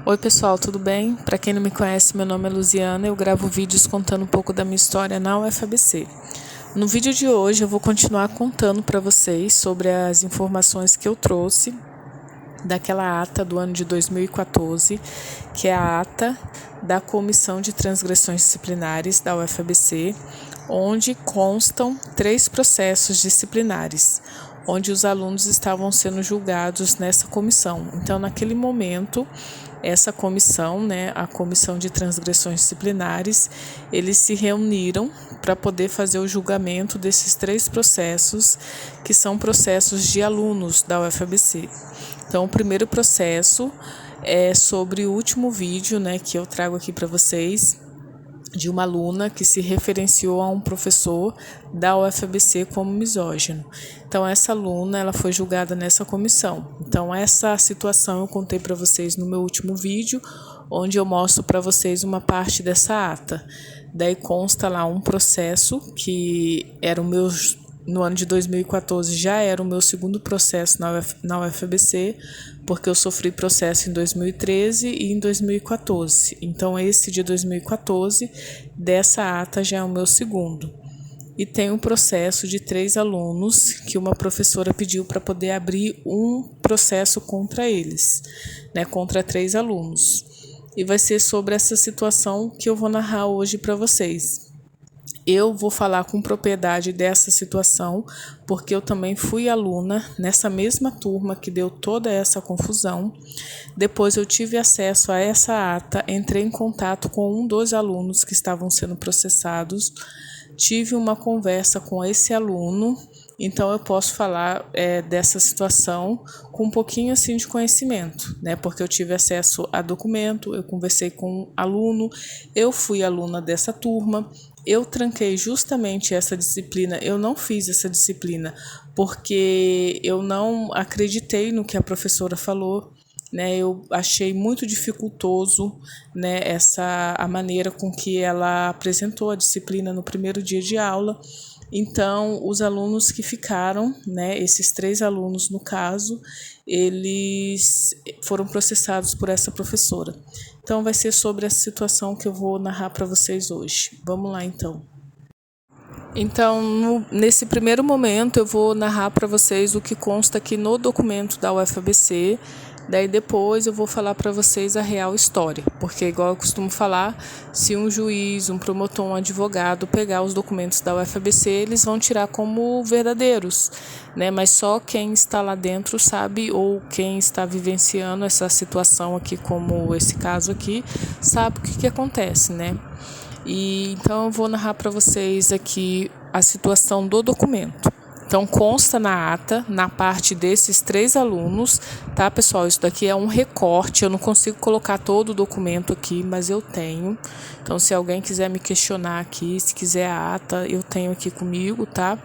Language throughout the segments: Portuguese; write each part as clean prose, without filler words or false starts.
Oi pessoal, tudo bem? Para quem não me conhece, meu nome é Luziana, eu gravo vídeos contando um pouco da minha história na UFABC. No vídeo de hoje eu vou continuar contando para vocês sobre as informações que eu trouxe daquela ata do ano de 2014, que é a ata da Comissão de Transgressões Disciplinares da UFABC, onde constam 3 processos disciplinares, onde os alunos estavam sendo julgados nessa comissão. Então, naquele momento, essa comissão, a Comissão de Transgressões Disciplinares, eles se reuniram para poder fazer o julgamento desses 3 processos, que são processos de alunos da UFABC. Então, o primeiro processo é sobre o último vídeo, que eu trago aqui para vocês, de uma aluna que se referenciou a um professor da UFABC como misógino. Então, essa aluna ela foi julgada nessa comissão. Então, essa situação eu contei para vocês no meu último vídeo, onde eu mostro para vocês uma parte dessa ata. Daí consta lá um processo que era o meu, no ano de 2014 já era o meu segundo processo na UFABC, porque eu sofri processo em 2013 e em 2014. Então, esse de 2014, dessa ata já é o meu segundo. E tem um processo de 3 alunos que uma professora pediu para poder abrir um processo contra eles, contra 3 alunos. E vai ser sobre essa situação que eu vou narrar hoje para vocês. Eu vou falar com propriedade dessa situação, porque eu também fui aluna nessa mesma turma que deu toda essa confusão. Depois eu tive acesso a essa ata, entrei em contato com um dos alunos que estavam sendo processados, tive uma conversa com esse aluno, então eu posso falar dessa situação com um pouquinho assim de conhecimento, porque eu tive acesso a documento, eu conversei com um aluno, eu fui aluna dessa turma. Eu tranquei justamente essa disciplina, eu não fiz essa disciplina porque eu não acreditei no que a professora falou, eu achei muito dificultoso, a maneira com que ela apresentou a disciplina no primeiro dia de aula. Então, os alunos que ficaram, esses 3 alunos no caso, eles foram processados por essa professora. Então, vai ser sobre essa situação que eu vou narrar para vocês hoje. Vamos lá, então. Então, nesse primeiro momento, eu vou narrar para vocês o que consta aqui no documento da UFABC. Daí depois eu vou falar para vocês a real história, porque igual eu costumo falar, se um juiz, um promotor, um advogado pegar os documentos da UFABC, eles vão tirar como verdadeiros, mas só quem está lá dentro sabe, ou quem está vivenciando essa situação aqui, como esse caso aqui, sabe o que acontece, E então eu vou narrar para vocês aqui a situação do documento. Então, consta na ata, na parte desses 3 alunos, tá, pessoal? Isso daqui é um recorte, eu não consigo colocar todo o documento aqui, mas eu tenho. Então, se alguém quiser me questionar aqui, se quiser a ata, eu tenho aqui comigo, tá?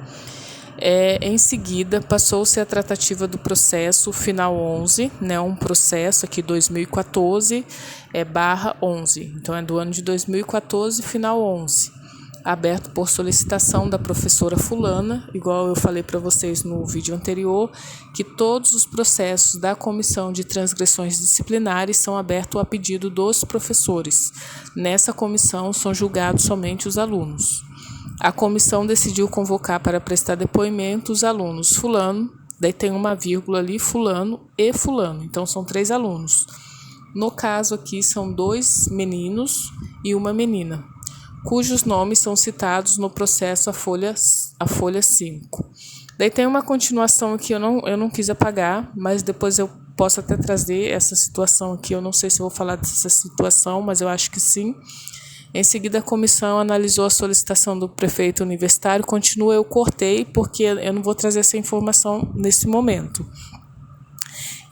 Em seguida, passou-se a tratativa do processo final 11, um processo aqui 2014, barra 11. Então, é do ano de 2014, final 11. Aberto por solicitação da professora fulana, igual eu falei para vocês no vídeo anterior, que todos os processos da Comissão de Transgressões Disciplinares são abertos a pedido dos professores. Nessa comissão são julgados somente os alunos. A comissão decidiu convocar para prestar depoimento os alunos fulano, daí tem uma vírgula ali, fulano e fulano, então são 3 alunos. No caso aqui são 2 meninos e uma menina, cujos nomes são citados no processo a folha 5. Daí tem uma continuação aqui, eu não quis apagar, mas depois eu posso até trazer essa situação aqui, eu não sei se eu vou falar dessa situação, mas eu acho que sim. Em seguida, a comissão analisou a solicitação do prefeito universitário, eu cortei, porque eu não vou trazer essa informação nesse momento.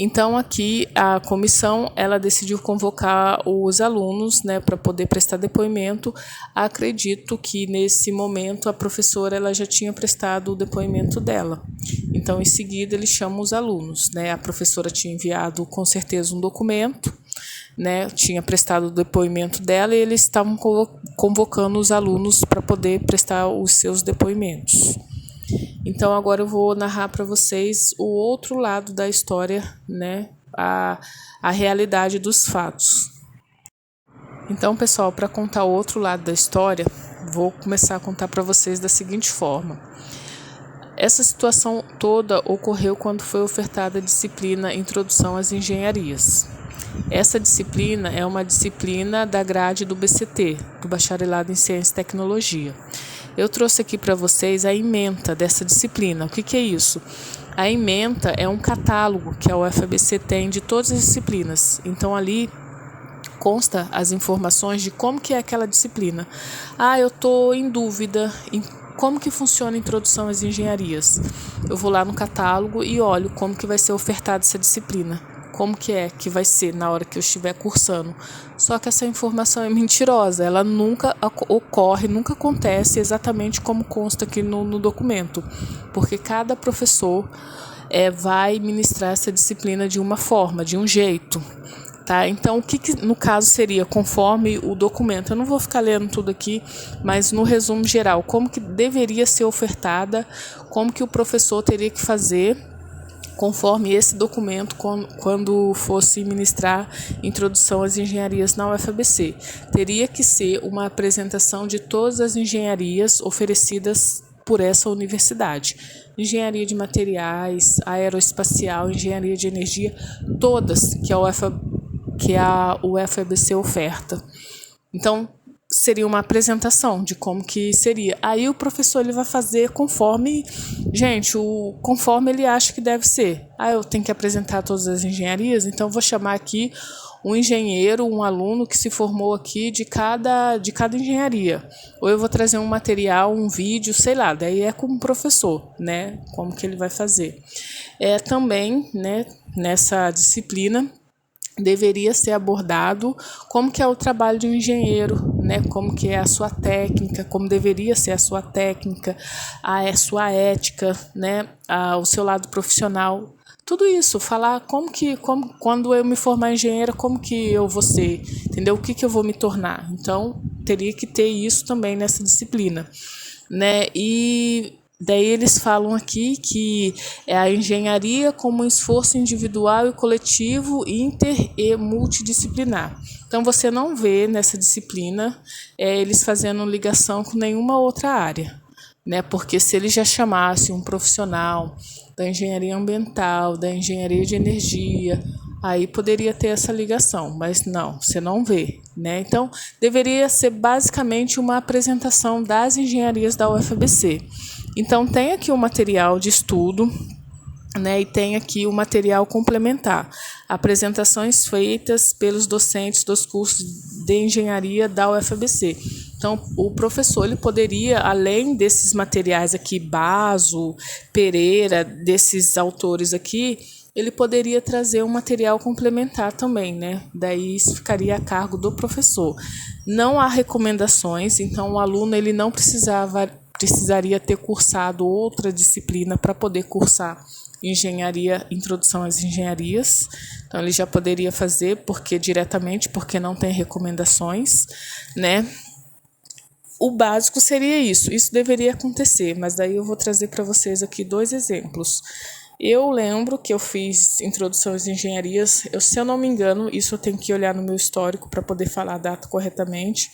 Então, aqui a comissão ela decidiu convocar os alunos, para poder prestar depoimento. Acredito que nesse momento a professora ela já tinha prestado o depoimento dela. Então, em seguida, eles chamam os alunos. A professora tinha enviado com certeza um documento, tinha prestado o depoimento dela e eles estavam convocando os alunos para poder prestar os seus depoimentos. Então, agora eu vou narrar para vocês o outro lado da história, a a realidade dos fatos. Então, pessoal, para contar o outro lado da história, vou começar a contar para vocês da seguinte forma. Essa situação toda ocorreu quando foi ofertada a disciplina Introdução às Engenharias. Essa disciplina é uma disciplina da grade do BCT, do Bacharelado em Ciência e Tecnologia. Eu trouxe aqui para vocês a ementa dessa disciplina. O que é isso? A ementa é um catálogo que a UFABC tem de todas as disciplinas. Então, ali consta as informações de como que é aquela disciplina. Eu estou em dúvida em como que funciona a Introdução às Engenharias. Eu vou lá no catálogo e olho como que vai ser ofertada essa disciplina. Como que vai ser na hora que eu estiver cursando. Só que essa informação é mentirosa, ela nunca ocorre, nunca acontece exatamente como consta aqui no documento, porque cada professor vai ministrar essa disciplina de uma forma, de um jeito. Tá? Então, o que no caso seria conforme o documento? Eu não vou ficar lendo tudo aqui, mas no resumo geral, como que deveria ser ofertada, como que o professor teria que fazer conforme esse documento quando fosse ministrar Introdução às Engenharias na UFABC. Teria que ser uma apresentação de todas as engenharias oferecidas por essa universidade. Engenharia de materiais, aeroespacial, engenharia de energia, todas que a UFABC oferta. Então, seria uma apresentação de como que seria. Aí o professor ele vai fazer conforme ele acha que deve ser. Eu tenho que apresentar todas as engenharias, então vou chamar aqui um engenheiro, um aluno que se formou aqui de cada engenharia. Ou eu vou trazer um material, um vídeo, sei lá, daí é com o professor, né? Como que ele vai fazer. Também, né, nessa disciplina, deveria ser abordado como que é o trabalho de um engenheiro, né? Como que é a sua técnica, como deveria ser a sua técnica, a sua ética, né? O seu lado profissional. Tudo isso, falar quando eu me formar engenheira, como que eu vou ser, entendeu? O que eu vou me tornar. Então, teria que ter isso também nessa disciplina, né? E daí eles falam aqui que é a engenharia como um esforço individual e coletivo, inter e multidisciplinar. Então, você não vê nessa disciplina eles fazendo ligação com nenhuma outra área, né? Porque se eles já chamassem um profissional da engenharia ambiental, da engenharia de energia, aí poderia ter essa ligação, mas não, você não vê, né? Então, deveria ser basicamente uma apresentação das engenharias da UFABC. Então, tem aqui o material de estudo, né, e tem aqui o material complementar, apresentações feitas pelos docentes dos cursos de engenharia da UFABC. Então, o professor ele poderia, além desses materiais aqui, Basso, Pereira, desses autores aqui, ele poderia trazer um material complementar também, né? Daí isso ficaria a cargo do professor. Não há recomendações, então o aluno ele não precisaria ter cursado outra disciplina para poder cursar engenharia, introdução às engenharias. Então ele já poderia fazer porque não tem recomendações, né? O básico seria isso. Isso deveria acontecer, mas daí eu vou trazer para vocês aqui 2 exemplos. Eu lembro que eu fiz introdução às engenharias, se eu não me engano, isso eu tenho que olhar no meu histórico para poder falar a data corretamente,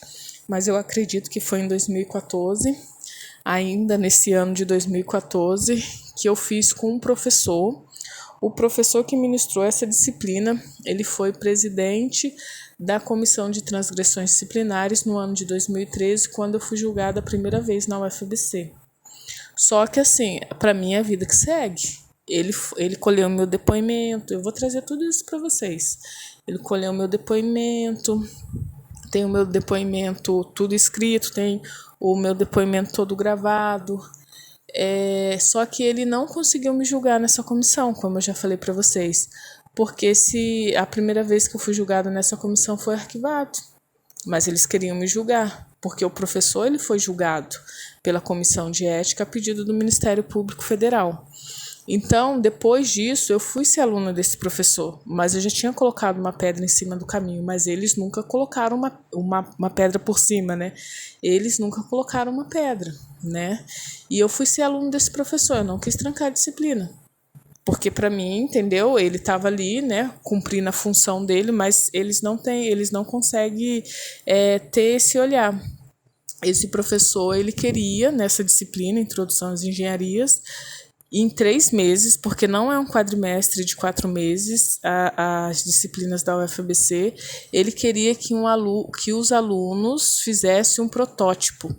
mas eu acredito que foi em 2014, ainda nesse ano de 2014, que eu fiz com um professor. O professor que ministrou essa disciplina, ele foi presidente da Comissão de Transgressões Disciplinares no ano de 2013, quando eu fui julgada a primeira vez na UFABC. Só que, assim, para mim é a vida que segue. Ele colheu meu depoimento, eu vou trazer tudo isso para vocês. Ele colheu meu depoimento, tem o meu depoimento tudo escrito, tem o meu depoimento todo gravado. Só que ele não conseguiu me julgar nessa comissão, como eu já falei para vocês, porque se a primeira vez que eu fui julgada nessa comissão foi arquivado, mas eles queriam me julgar, porque o professor ele foi julgado pela Comissão de Ética a pedido do Ministério Público Federal. Então, depois disso, eu fui ser aluna desse professor, mas eu já tinha colocado uma pedra em cima do caminho, mas eles nunca colocaram uma pedra por cima, né? Eles nunca colocaram uma pedra, né? E eu fui ser aluna desse professor, eu não quis trancar a disciplina. Porque para mim, entendeu? Ele estava ali, né, cumprindo a função dele, mas eles não conseguem ter esse olhar. Esse professor, ele queria, nessa disciplina, Introdução às Engenharias, em 3 meses, porque não é um quadrimestre de 4 meses, as disciplinas da UFABC, ele queria que os alunos fizessem um protótipo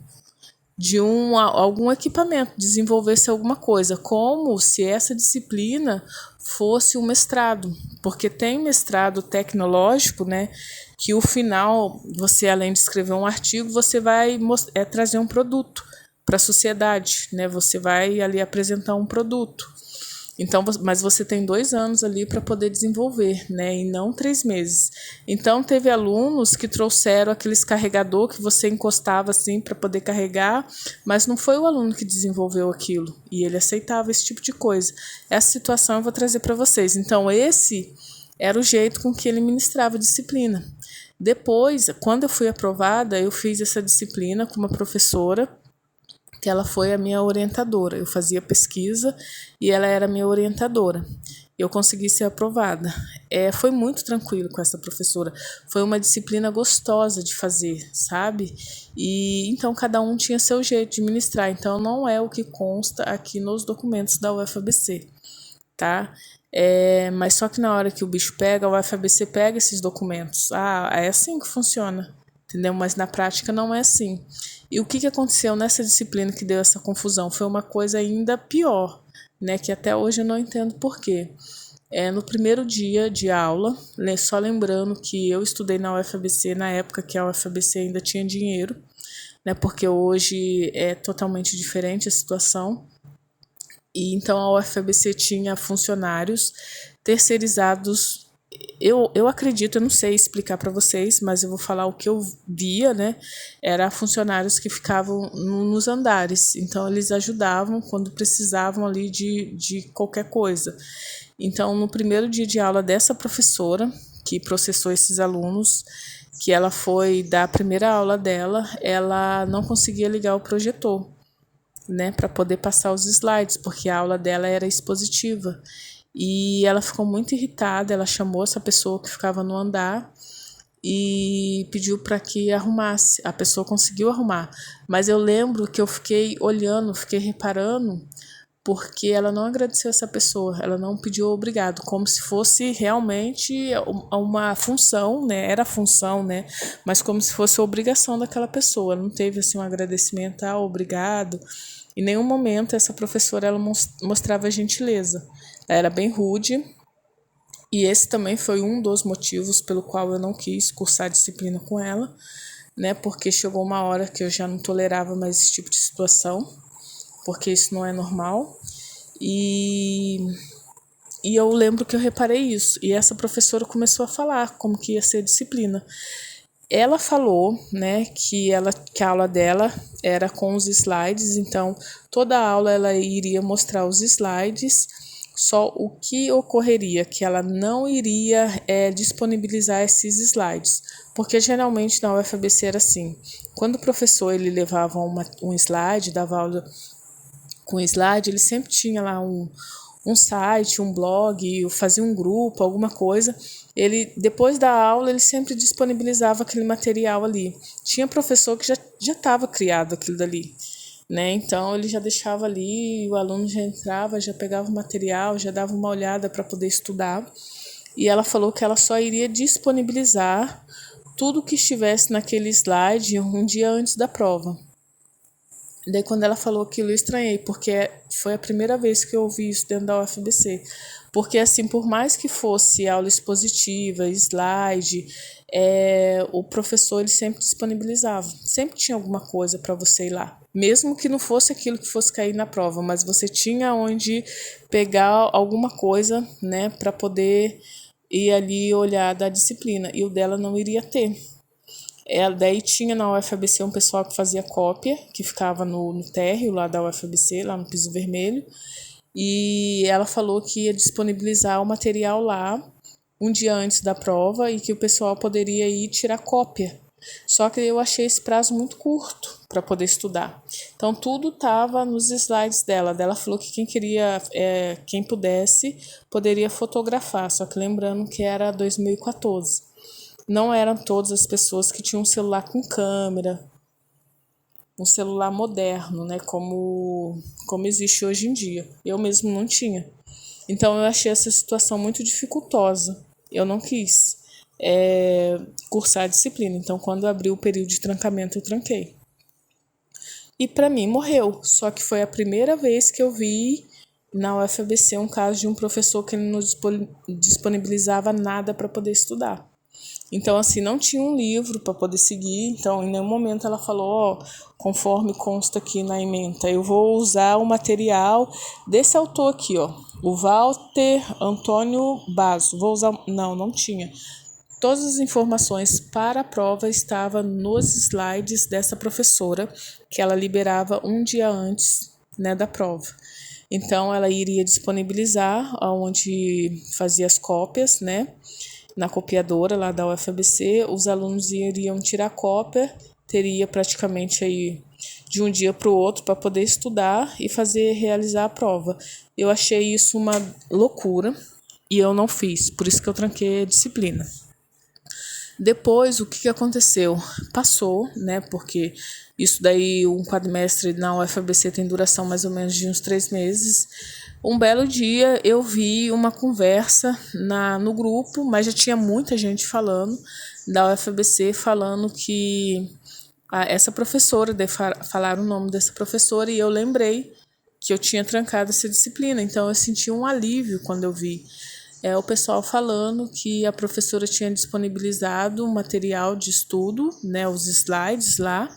de algum equipamento, desenvolvesse alguma coisa, como se essa disciplina fosse um mestrado, porque tem mestrado tecnológico, né, que o final, você além de escrever um artigo, você vai trazer um produto para a sociedade, né, você vai ali apresentar um produto. Então, mas você tem 2 anos ali para poder desenvolver, né? E não 3 meses. Então, teve alunos que trouxeram aqueles carregador que você encostava assim para poder carregar, mas não foi o aluno que desenvolveu aquilo. E ele aceitava esse tipo de coisa. Essa situação eu vou trazer para vocês. Então, esse era o jeito com que ele ministrava a disciplina. Depois, quando eu fui aprovada, eu fiz essa disciplina com uma professora, que ela foi a minha orientadora. Eu fazia pesquisa e ela era minha orientadora. Eu consegui ser aprovada. Foi muito tranquilo com essa professora. Foi uma disciplina gostosa de fazer, sabe? E então cada um tinha seu jeito de ministrar. Então não é o que consta aqui nos documentos da UFABC, tá? Mas só que na hora que o bicho pega, a UFABC pega esses documentos. É assim que funciona, entendeu? Mas na prática não é assim. E o que aconteceu nessa disciplina que deu essa confusão? Foi uma coisa ainda pior, né? Que até hoje eu não entendo por quê. No primeiro dia de aula, só lembrando que eu estudei na UFABC na época que a UFABC ainda tinha dinheiro, né? Porque hoje é totalmente diferente a situação. E então a UFABC tinha funcionários terceirizados. Eu acredito, eu não sei explicar para vocês, mas eu vou falar o que eu via, né? Era funcionários que ficavam nos andares, então eles ajudavam quando precisavam ali de qualquer coisa. Então, no primeiro dia de aula dessa professora, que processou esses alunos, que ela foi dar a primeira aula dela, ela não conseguia ligar o projetor, né, para poder passar os slides, porque a aula dela era expositiva. E ela ficou muito irritada, ela chamou essa pessoa que ficava no andar e pediu para que arrumasse. A pessoa conseguiu arrumar, mas eu lembro que eu fiquei olhando, fiquei reparando, porque ela não agradeceu essa pessoa, ela não pediu obrigado, como se fosse realmente uma função, né? Era a função, né? Mas como se fosse a obrigação daquela pessoa, não teve assim um agradecimento, obrigado. Em nenhum momento essa professora ela mostrava gentileza. Ela era bem rude, e esse também foi um dos motivos pelo qual eu não quis cursar disciplina com ela, né? Porque chegou uma hora que eu já não tolerava mais esse tipo de situação, porque isso não é normal. E eu lembro que eu reparei isso, e essa professora começou a falar como que ia ser a disciplina. Ela falou, né, que a aula dela era com os slides, então toda a aula ela iria mostrar os slides, só o que ocorreria, que ela não iria disponibilizar esses slides, porque geralmente na UFABC era assim, quando o professor ele levava um slide, dava aula com slide, ele sempre tinha lá um site, um blog, fazia um grupo, alguma coisa. Ele, depois da aula, ele sempre disponibilizava aquele material ali. Tinha professor que já estava criado aquilo dali, né? Então, ele já deixava ali, o aluno já entrava, já pegava o material, já dava uma olhada para poder estudar. E ela falou que ela só iria disponibilizar tudo que estivesse naquele slide um dia antes da prova. Daí quando ela falou aquilo eu estranhei, porque foi a primeira vez que eu ouvi isso dentro da UFABC. Porque assim, por mais que fosse aula expositiva, slide, o professor ele sempre disponibilizava. Sempre tinha alguma coisa para você ir lá. Mesmo que não fosse aquilo que fosse cair na prova, mas você tinha onde pegar alguma coisa, né, para poder ir ali olhar da disciplina. E o dela não iria ter. Daí tinha na UFABC um pessoal que fazia cópia, que ficava no térreo lá da UFABC, lá no piso vermelho, e ela falou que ia disponibilizar o material lá um dia antes da prova e que o pessoal poderia ir tirar cópia, Só que eu achei esse prazo muito curto para poder estudar. Então, tudo estava nos slides dela. Ela falou que quem queria, quem pudesse, poderia fotografar. Só que lembrando que era 2014. Não eram todas as pessoas que tinham um celular com câmera, um celular moderno, né, como existe hoje em dia. Eu mesmo não tinha. Então eu achei essa situação muito dificultosa. Eu não quis cursar a disciplina. Então quando abriu o período de trancamento, eu tranquei. E para mim morreu. Só que foi a primeira vez que eu vi na UFABC um caso de um professor que não disponibilizava nada para poder estudar. Então, assim, não tinha um livro para poder seguir. Então, em nenhum momento ela falou, conforme consta aqui na ementa, eu vou usar o material desse autor aqui, o Walter Antônio Basso. Vou usar... Não tinha. Todas as informações para a prova estavam nos slides dessa professora, que ela liberava um dia antes, né, da prova. Então, ela iria disponibilizar onde fazia as cópias, né, na copiadora lá da UFABC, os alunos iriam tirar cópia, teria praticamente aí de um dia para o outro para poder estudar e realizar a prova. Eu achei isso uma loucura e eu não fiz, por isso que eu tranquei a disciplina. Depois, o que aconteceu? Passou, né, porque isso daí, um quadrimestre na UFABC tem duração mais ou menos de uns 3 meses. Um belo dia eu vi uma conversa no grupo, mas já tinha muita gente falando da UFABC, falando que essa professora, falaram o nome dessa professora, e eu lembrei que eu tinha trancado essa disciplina. Então eu senti um alívio quando eu vi o pessoal falando que a professora tinha disponibilizado o material de estudo, né, os slides lá,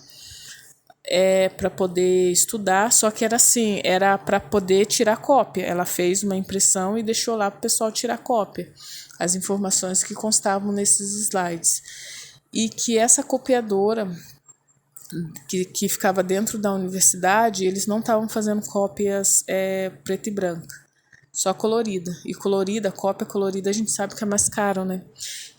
para poder estudar, só que era assim, era para poder tirar cópia. Ela fez uma impressão e deixou lá para o pessoal tirar cópia, as informações que constavam nesses slides. E que essa copiadora que ficava dentro da universidade, eles não estavam fazendo cópias preta e branca, só colorida. E colorida, cópia colorida, a gente sabe que é mais caro, né?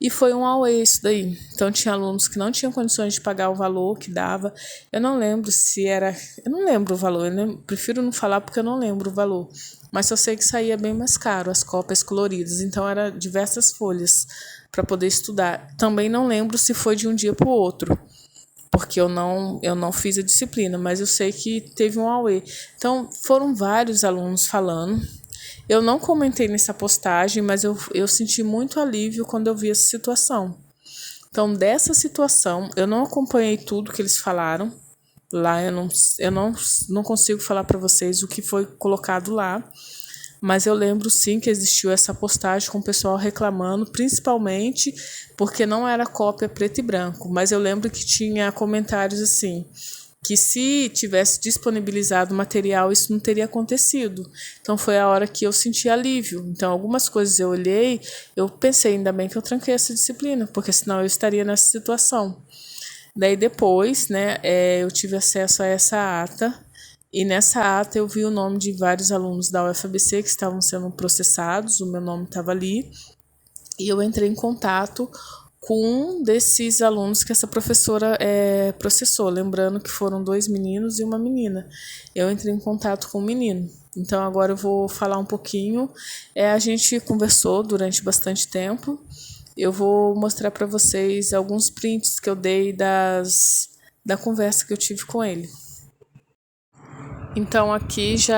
E foi um auê isso daí. Então tinha alunos que não tinham condições de pagar o valor que dava. Eu não lembro se era... Eu não lembro o valor, prefiro não falar porque eu não lembro o valor. Mas eu sei que saía bem mais caro as cópias coloridas. Então era diversas folhas para poder estudar. Também não lembro se foi de um dia para o outro, porque eu não fiz a disciplina, mas eu sei que teve um auê. Então foram vários alunos falando. Eu não comentei nessa postagem, mas eu senti muito alívio quando eu vi essa situação. Então, dessa situação, eu não acompanhei tudo que eles falaram lá, eu não consigo falar para vocês o que foi colocado lá, mas eu lembro sim que existiu essa postagem com o pessoal reclamando, principalmente porque não era cópia preto e branco, mas eu lembro que tinha comentários assim, que se tivesse disponibilizado o material, isso não teria acontecido. Então foi a hora que eu senti alívio. Então algumas coisas eu olhei, eu pensei, ainda bem que eu tranquei essa disciplina, porque senão eu estaria nessa situação. Daí depois, né, eu tive acesso a essa ata, e nessa ata eu vi o nome de vários alunos da UFABC que estavam sendo processados, o meu nome estava ali, e eu entrei em contato com um desses alunos que essa professora processou, lembrando que foram 2 meninos e uma menina. Eu entrei em contato com o menino. Então agora eu vou falar um pouquinho. A gente conversou durante bastante tempo. Eu vou mostrar para vocês alguns prints que eu dei da conversa que eu tive com ele. Então aqui já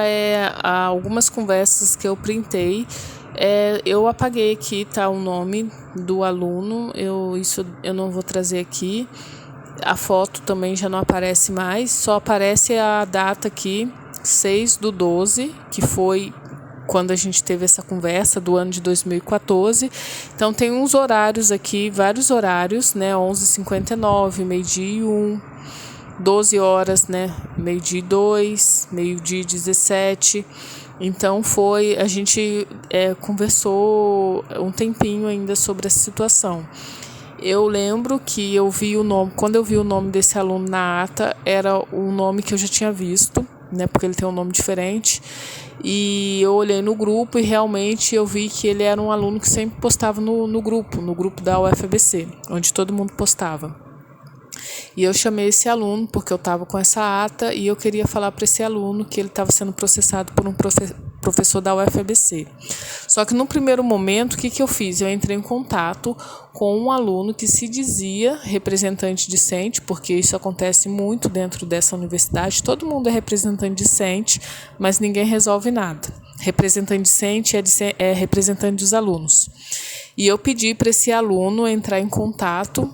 algumas conversas que eu printei. Eu apaguei aqui, tá, o nome do aluno, isso eu não vou trazer aqui. A foto também já não aparece mais, só aparece a data aqui, 6/12, que foi quando a gente teve essa conversa, do ano de 2014. Então tem uns horários aqui, vários horários, né, 11h59, meio-dia e 1, 12 horas, né, meio-dia e 2, meio-dia e 17. Então a gente conversou um tempinho ainda sobre essa situação. Eu lembro que eu vi o nome, quando eu vi o nome desse aluno na ata, era um nome que eu já tinha visto, né, porque ele tem um nome diferente, e eu olhei no grupo e realmente eu vi que ele era um aluno que sempre postava no grupo da UFABC, onde todo mundo postava. E eu chamei esse aluno porque eu estava com essa ata e eu queria falar para esse aluno que ele estava sendo processado por um professor da UFABC. Só que no primeiro momento, o que eu fiz? Eu entrei em contato com um aluno que se dizia representante discente, porque isso acontece muito dentro dessa universidade, todo mundo é representante discente, mas ninguém resolve nada. Representante discente é representante dos alunos. E eu pedi para esse aluno entrar em contato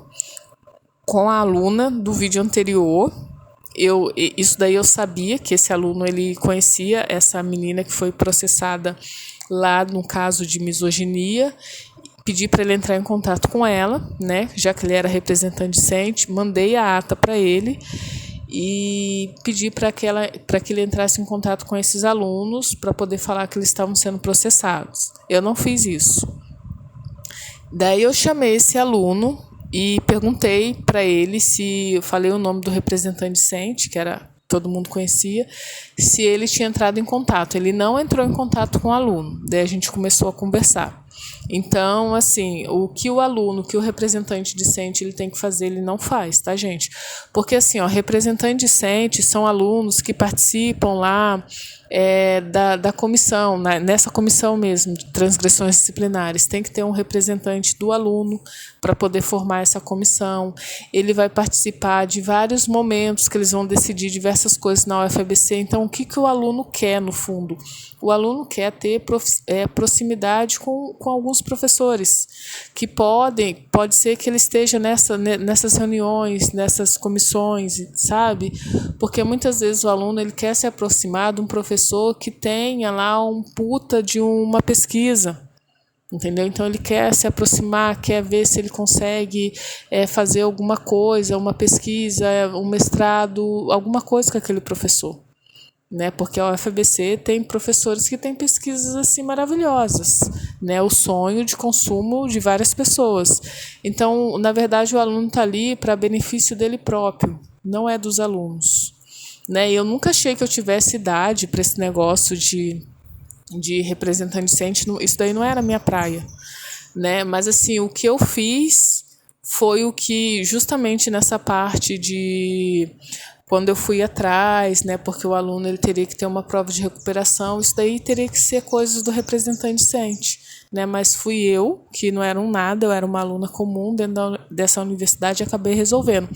com a aluna do vídeo anterior. Isso daí eu sabia que esse aluno ele conhecia essa menina que foi processada lá no caso de misoginia. Pedi para ele entrar em contato com ela, né? Já que ele era representante discente, mandei a ata para ele e pedi para que ele entrasse em contato com esses alunos para poder falar que eles estavam sendo processados. Eu não fiz isso. Daí eu chamei esse aluno e perguntei para ele se eu falei o nome do representante discente, que era todo mundo conhecia, se ele tinha entrado em contato. Ele não entrou em contato com o aluno. Daí a gente começou a conversar. Então, assim, o que o aluno, que o representante discente ele tem que fazer, ele não faz, tá, gente? Porque, assim, representante discente são alunos que participam lá da comissão, nessa comissão mesmo, de transgressões disciplinares. Tem que ter um representante do aluno para poder formar essa comissão. Ele vai participar de vários momentos que eles vão decidir diversas coisas na UFABC. Então, o que o aluno quer, no fundo? O aluno quer ter proximidade com alguns professores, que pode ser que ele esteja nessas reuniões, nessas comissões, sabe? Porque muitas vezes o aluno ele quer se aproximar de um professor que tenha lá um puta de uma pesquisa, entendeu? Então ele quer se aproximar, quer ver se ele consegue fazer alguma coisa, uma pesquisa, um mestrado, alguma coisa com aquele professor. Né, porque a UFABC tem professores que têm pesquisas assim maravilhosas, né, o sonho de consumo de várias pessoas. Então, na verdade, o aluno está ali para benefício dele próprio, não é dos alunos. Né? Eu nunca achei que eu tivesse idade para esse negócio de representante discente, isso daí não era a minha praia. Né? Mas assim, o que eu fiz foi o que, justamente nessa parte de... Quando eu fui atrás, né, porque o aluno ele teria que ter uma prova de recuperação, isso daí teria que ser coisas do representante discente, né, mas fui eu, que não era um nada, eu era uma aluna comum dentro dessa universidade e acabei resolvendo.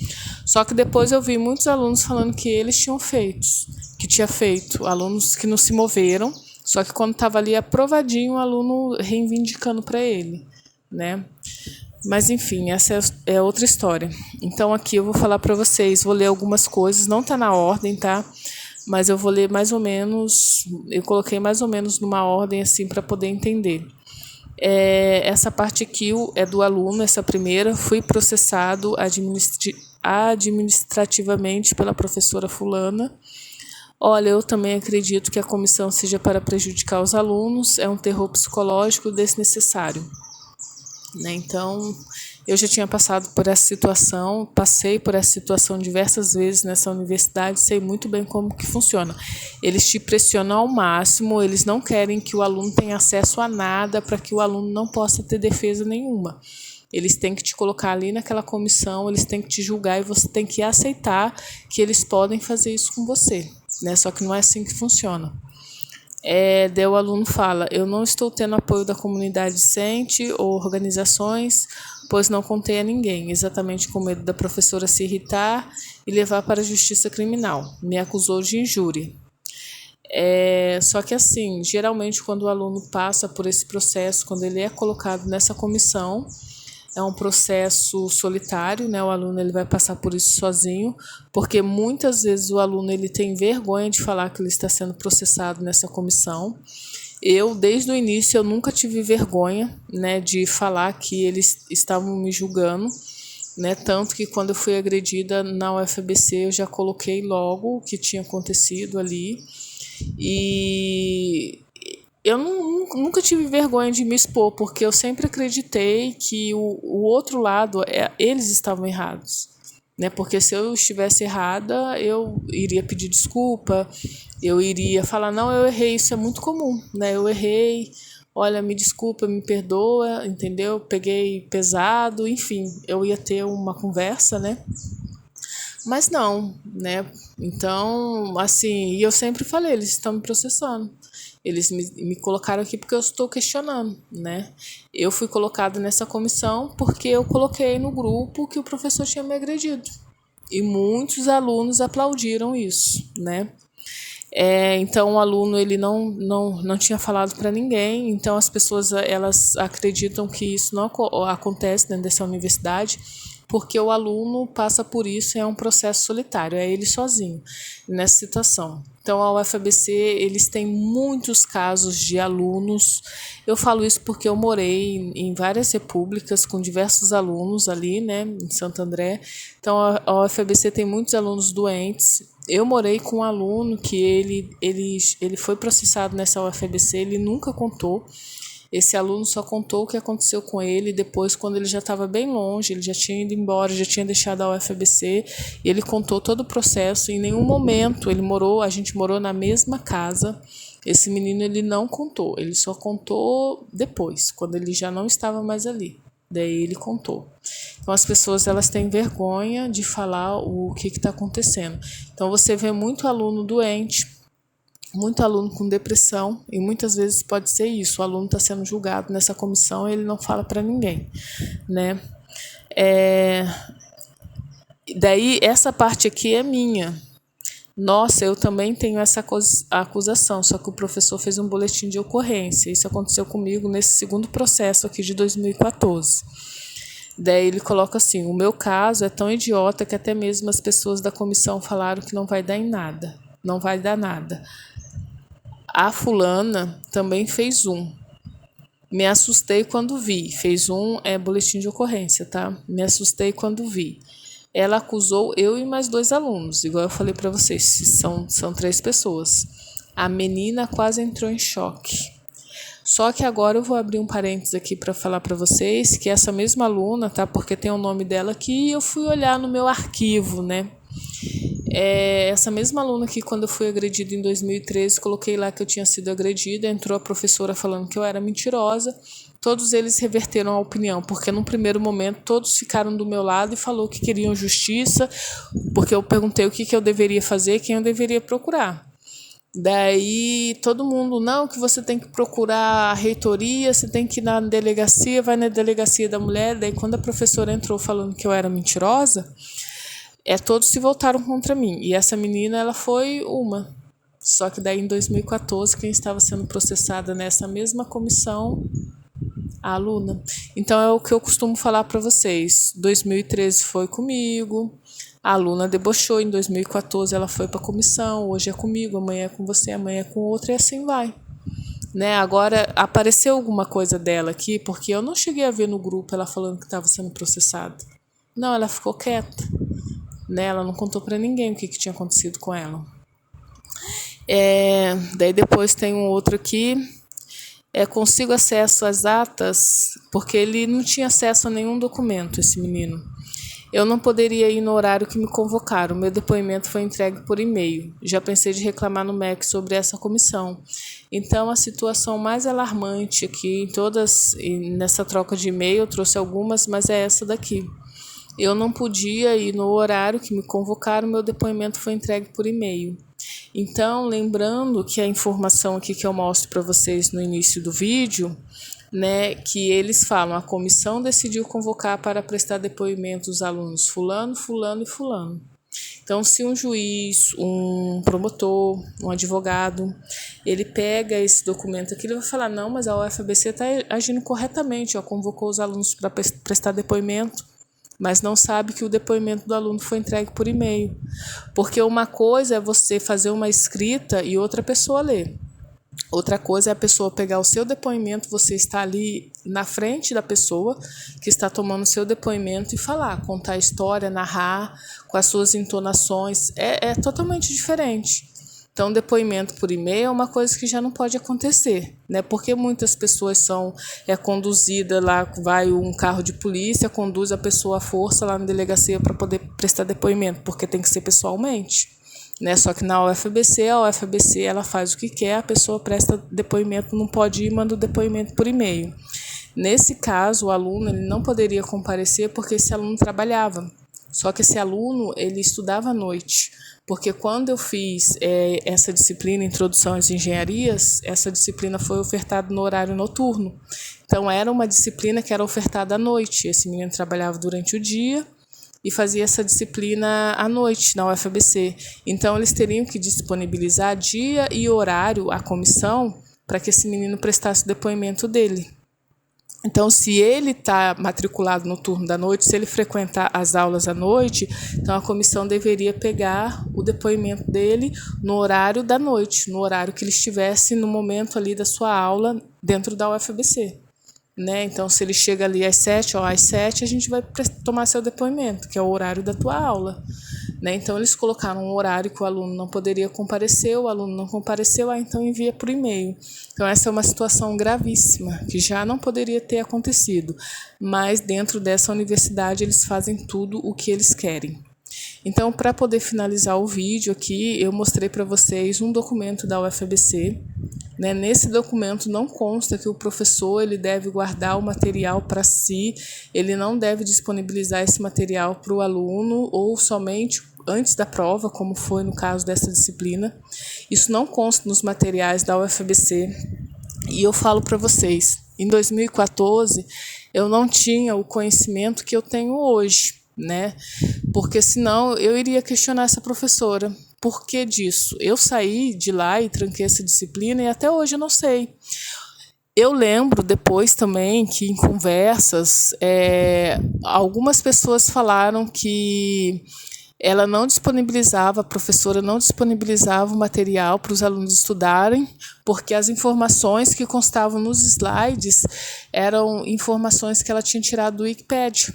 Só que depois eu vi muitos alunos falando que eles tinham feito, alunos que não se moveram, só que quando estava ali aprovadinho, o aluno reivindicando para ele, né. Mas, enfim, essa é outra história. Então, aqui eu vou falar para vocês, vou ler algumas coisas, não está na ordem, tá? Mas eu vou ler mais ou menos, eu coloquei mais ou menos numa ordem, assim, para poder entender. Essa parte aqui é do aluno, essa primeira, fui processado administrativamente pela professora fulana. Olha, eu também acredito que a comissão seja para prejudicar os alunos, é um terror psicológico desnecessário. Né? Então, eu já tinha passei por essa situação diversas vezes nessa universidade, sei muito bem como que funciona. Eles te pressionam ao máximo, eles não querem que o aluno tenha acesso a nada para que o aluno não possa ter defesa nenhuma. Eles têm que te colocar ali naquela comissão, eles têm que te julgar e você tem que aceitar que eles podem fazer isso com você. Né? Só que não é assim que funciona. Daí o aluno fala, eu não estou tendo apoio da comunidade discente ou organizações, pois não contei a ninguém, exatamente com medo da professora se irritar e levar para a justiça criminal. Me acusou de injúria. Só que assim, geralmente quando o aluno passa por esse processo, quando ele é colocado nessa comissão, é um processo solitário, né? O aluno ele vai passar por isso sozinho, porque muitas vezes o aluno ele tem vergonha de falar que ele está sendo processado nessa comissão. Eu, desde o início, eu nunca tive vergonha, né, de falar que eles estavam me julgando, né? Tanto que quando eu fui agredida na UFABC, eu já coloquei logo o que tinha acontecido ali. E eu nunca tive vergonha de me expor, porque eu sempre acreditei que o outro lado, eles estavam errados. Né? Porque se eu estivesse errada, eu iria pedir desculpa, eu iria falar, não, eu errei, isso é muito comum. Né? Eu errei, olha, me desculpa, me perdoa, entendeu? Peguei pesado, enfim, eu ia ter uma conversa, né? Mas não, né? Então, assim, e eu sempre falei, eles estão me processando. Eles me colocaram aqui porque eu estou questionando, né? Eu fui colocado nessa comissão porque eu coloquei no grupo que o professor tinha me agredido. E muitos alunos aplaudiram isso, né? Então o aluno ele não tinha falado para ninguém, então as pessoas elas acreditam que isso não acontece dentro dessa universidade, porque o aluno passa por isso, é um processo solitário, é ele sozinho nessa situação. Então a UFABC eles têm muitos casos de alunos. Eu falo isso porque eu morei em várias repúblicas com diversos alunos ali, né, em Santo André. Então a UFABC tem muitos alunos doentes. Eu morei com um aluno que ele foi processado nessa UFABC, ele nunca contou. Esse aluno só contou o que aconteceu com ele depois, quando ele já estava bem longe, ele já tinha ido embora, já tinha deixado a UFABC, e ele contou todo o processo. Em nenhum momento a gente morou na mesma casa. Esse menino ele não contou, ele só contou depois, quando ele já não estava mais ali. Daí ele contou. Então as pessoas elas têm vergonha de falar o que está acontecendo. Então você vê muito aluno doente, muito aluno com depressão, e muitas vezes pode ser isso, o aluno está sendo julgado nessa comissão e ele não fala para ninguém, né? Daí essa parte aqui é minha. Nossa, eu também tenho essa acusação, só que o professor fez um boletim de ocorrência. Isso aconteceu comigo nesse segundo processo aqui de 2014. Daí ele coloca assim: o meu caso é tão idiota que até mesmo as pessoas da comissão falaram que não vai dar em nada, não vai dar nada. A fulana também fez um. Me assustei quando vi. Fez um boletim de ocorrência, tá? Me assustei quando vi. Ela acusou eu e mais 2 alunos, igual eu falei para vocês, são 3 pessoas. A menina quase entrou em choque. Só que agora eu vou abrir um parênteses aqui para falar para vocês que essa mesma aluna, tá? Porque tem o nome dela aqui e eu fui olhar no meu arquivo, né? Essa mesma aluna que, quando eu fui agredida em 2013, coloquei lá que eu tinha sido agredida, entrou a professora falando que eu era mentirosa. Todos eles reverteram a opinião, porque num primeiro momento todos ficaram do meu lado e falou que queriam justiça, porque eu perguntei o que eu deveria fazer, quem eu deveria procurar. Daí todo mundo, não, que você tem que procurar a reitoria, você tem que ir na delegacia, vai na delegacia da mulher. Daí quando a professora entrou falando que eu era mentirosa, todos se voltaram contra mim. E essa menina, ela foi uma. Só que daí em 2014, quem estava sendo processada nessa mesma comissão, a aluna. Então é o que eu costumo falar para vocês. 2013 foi comigo, a aluna debochou, em 2014 ela foi para a comissão, hoje é comigo, amanhã é com você, amanhã é com outra, e assim vai. Né? Agora, apareceu alguma coisa dela aqui, porque eu não cheguei a ver no grupo ela falando que estava sendo processada. Não, ela ficou quieta. Né? Ela não contou para ninguém o que tinha acontecido com ela. Daí depois tem um outro aqui. Consigo acesso às atas, porque ele não tinha acesso a nenhum documento, esse menino. Eu não poderia ir no horário que me convocaram. Meu depoimento foi entregue por e-mail. Já pensei de reclamar no MEC sobre essa comissão. Então, a situação mais alarmante aqui, nessa troca de e-mail, eu trouxe algumas, mas é essa daqui. Eu não podia ir no horário que me convocaram, meu depoimento foi entregue por e-mail. Então, lembrando que a informação aqui que eu mostro para vocês no início do vídeo, né, que eles falam, a comissão decidiu convocar para prestar depoimento os alunos fulano, fulano e fulano. Então, se um juiz, um promotor, um advogado, ele pega esse documento aqui, ele vai falar, não, mas a UFABC está agindo corretamente, convocou os alunos para prestar depoimento, mas não sabe que o depoimento do aluno foi entregue por e-mail. Porque uma coisa é você fazer uma escrita e outra pessoa ler. Outra coisa é a pessoa pegar o seu depoimento, você está ali na frente da pessoa que está tomando o seu depoimento e falar, contar a história, narrar com as suas entonações. É totalmente diferente. Então, depoimento por e-mail é uma coisa que já não pode acontecer, né? Porque muitas pessoas são conduzidas lá, vai um carro de polícia, conduz a pessoa à força lá na delegacia para poder prestar depoimento, porque tem que ser pessoalmente, né? Só que na UFABC, a UFABC ela faz o que quer, a pessoa presta depoimento, não pode ir, manda o depoimento por e-mail. Nesse caso, o aluno ele não poderia comparecer porque esse aluno trabalhava. Só que esse aluno, ele estudava à noite, porque quando eu fiz essa disciplina, Introdução às Engenharias, essa disciplina foi ofertada no horário noturno. Então, era uma disciplina que era ofertada à noite. Esse menino trabalhava durante o dia e fazia essa disciplina à noite na UFABC. Então, eles teriam que disponibilizar dia e horário à comissão para que esse menino prestasse o depoimento dele. Então, se ele está matriculado no turno da noite, se ele frequentar as aulas à noite, então a comissão deveria pegar o depoimento dele no horário da noite, no horário que ele estivesse no momento ali da sua aula dentro da UFABC. Né? Então, se ele chega ali às 7, às 7, a gente vai tomar seu depoimento, que é o horário da tua aula. Né? Então, eles colocaram um horário que o aluno não poderia comparecer, o aluno não compareceu, então envia por e-mail. Então, essa é uma situação gravíssima, que já não poderia ter acontecido, mas dentro dessa universidade eles fazem tudo o que eles querem. Então, para poder finalizar o vídeo aqui, eu mostrei para vocês um documento da UFABC. Né? Nesse documento não consta que o professor ele deve guardar o material para si, ele não deve disponibilizar esse material para o aluno ou somente antes da prova, como foi no caso dessa disciplina. Isso não consta nos materiais da UFABC. E eu falo para vocês, em 2014 eu não tinha o conhecimento que eu tenho hoje, né? Porque senão eu iria questionar essa professora. Por que disso? Eu saí de lá e tranquei essa disciplina e até hoje eu não sei. Eu lembro depois também que em conversas, algumas pessoas falaram que ela não disponibilizava, a professora não disponibilizava o material para os alunos estudarem, porque as informações que constavam nos slides eram informações que ela tinha tirado do Wikipedia.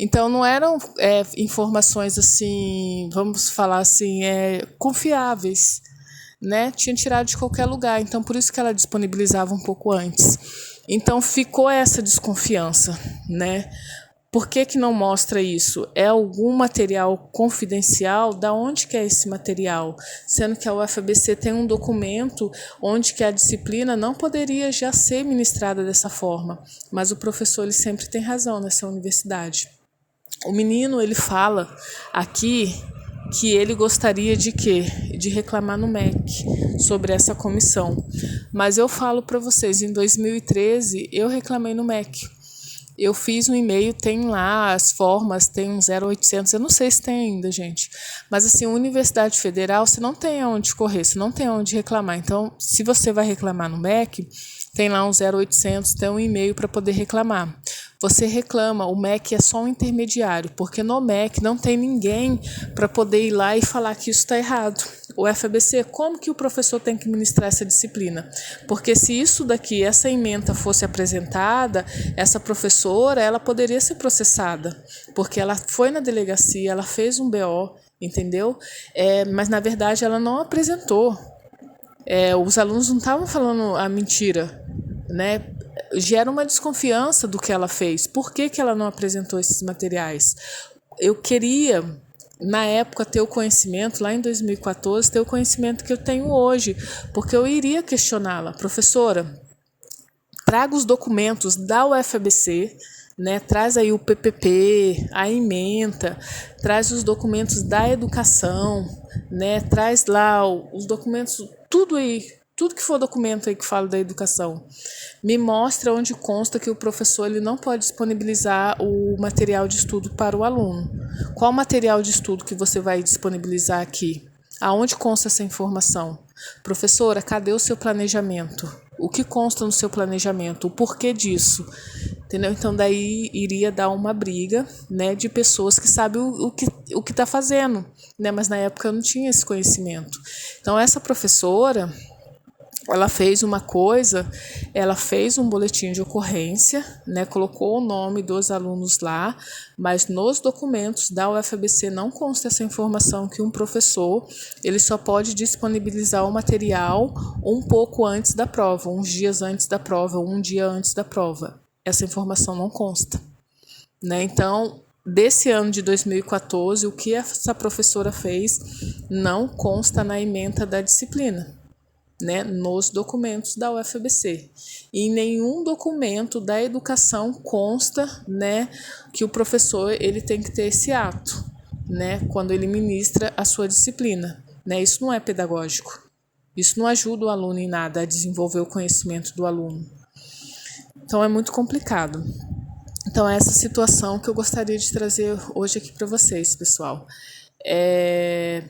Então, não eram informações assim, vamos falar assim, confiáveis, né? Tinha tirado de qualquer lugar, então por isso que ela disponibilizava um pouco antes. Então, ficou essa desconfiança, né? Por que que não mostra isso? É algum material confidencial? Da onde que é esse material? Sendo que a UFABC tem um documento onde que a disciplina não poderia já ser ministrada dessa forma, mas o professor ele sempre tem razão nessa universidade. O menino, ele fala aqui que ele gostaria de quê? De reclamar no MEC sobre essa comissão. Mas eu falo para vocês, em 2013, eu reclamei no MEC. Eu fiz um e-mail, tem lá as formas, tem um 0800, eu não sei se tem ainda, gente. Mas assim, Universidade Federal, você não tem aonde correr, você não tem aonde reclamar. Então, se você vai reclamar no MEC, tem lá um 0800, tem um e-mail para poder reclamar. Você reclama, o MEC é só um intermediário, porque no MEC não tem ninguém para poder ir lá e falar que isso está errado. O FABC, como que o professor tem que ministrar essa disciplina? Porque se isso daqui, essa ementa fosse apresentada, essa professora, ela poderia ser processada, porque ela foi na delegacia, ela fez um BO, entendeu? Mas na verdade ela não apresentou. Os alunos não estavam falando a mentira, né? Gera uma desconfiança do que ela fez. Por que que ela não apresentou esses materiais? Eu queria, na época, ter o conhecimento, lá em 2014, ter o conhecimento que eu tenho hoje, porque eu iria questioná-la. Professora, traga os documentos da UFABC, né? Traz aí o PPP, a ementa, traz os documentos da educação, né? Traz lá os documentos, tudo aí, tudo que for documento aí que fala da educação. Me mostra onde consta que o professor ele não pode disponibilizar o material de estudo para o aluno. Qual material de estudo que você vai disponibilizar aqui? Aonde consta essa informação? Professora, cadê o seu planejamento? O que consta no seu planejamento? O porquê disso? Entendeu? Então, daí iria dar uma briga, né, de pessoas que sabem o que está fazendo, né? Mas na época eu não tinha esse conhecimento. Então, essa professora, ela fez uma coisa, ela fez um boletim de ocorrência, né, colocou o nome dos alunos lá, mas nos documentos da UFABC não consta essa informação que um professor ele só pode disponibilizar o material um pouco antes da prova, uns dias antes da prova, um dia antes da prova. Essa informação não consta, né? Então, desse ano de 2014, o que essa professora fez não consta na ementa da disciplina, né, nos documentos da UFABC. E em nenhum documento da educação consta, né, que o professor ele tem que ter esse ato. né, quando ele ministra a sua disciplina, né? Isso não é pedagógico. Isso não ajuda o aluno em nada a desenvolver o conhecimento do aluno. Então é muito complicado. Então é essa situação que eu gostaria de trazer hoje aqui para vocês, pessoal.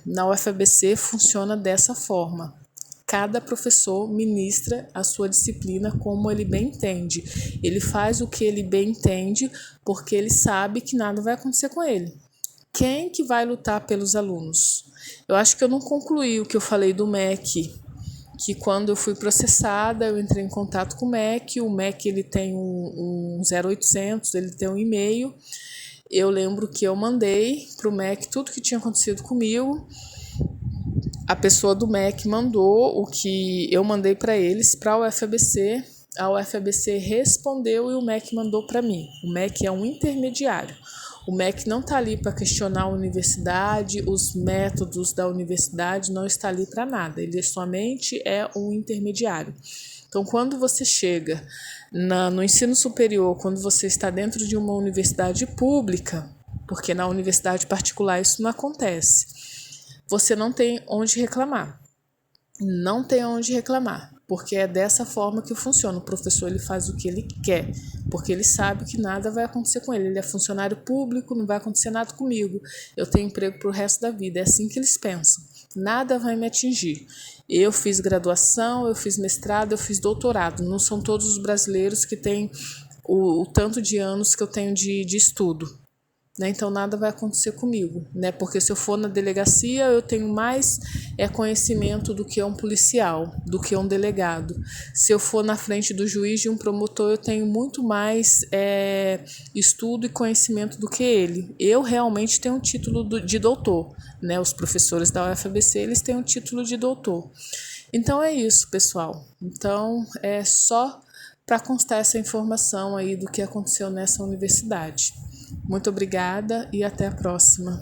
Na UFABC funciona dessa forma. Cada professor ministra a sua disciplina como ele bem entende. Ele faz o que ele bem entende porque ele sabe que nada vai acontecer com ele. Quem que vai lutar pelos alunos? Eu acho que eu não concluí o que eu falei do MEC, que quando eu fui processada, eu entrei em contato com o MEC ele tem um 0800, ele tem um e-mail. Eu lembro que eu mandei para o MEC tudo que tinha acontecido comigo. A pessoa do MEC mandou o que eu mandei para eles, para a UFABC. A UFABC respondeu e o MEC mandou para mim. O MEC é um intermediário. O MEC não está ali para questionar a universidade, os métodos da universidade, não está ali para nada. Ele somente é um intermediário. Então, quando você chega no ensino superior, quando você está dentro de uma universidade pública, porque na universidade particular isso não acontece, você não tem onde reclamar. Não tem onde reclamar, porque é dessa forma que funciona. O professor ele faz o que ele quer, porque ele sabe que nada vai acontecer com ele. Ele é funcionário público, não vai acontecer nada comigo. Eu tenho emprego para o resto da vida. É assim que eles pensam. Nada vai me atingir. Eu fiz graduação, eu fiz mestrado, eu fiz doutorado. Não são todos os brasileiros que têm o tanto de anos que eu tenho de estudo. Então nada vai acontecer comigo, né? Porque se eu for na delegacia eu tenho mais conhecimento do que um policial, do que um delegado. Se eu for na frente do juiz, de um promotor, eu tenho muito mais estudo e conhecimento do que ele. Eu realmente tenho um título de doutor, né? Os professores da UFABC eles têm um título de doutor. Então é isso, pessoal. Então é só para constar essa informação aí do que aconteceu nessa universidade. Muito obrigada e até a próxima.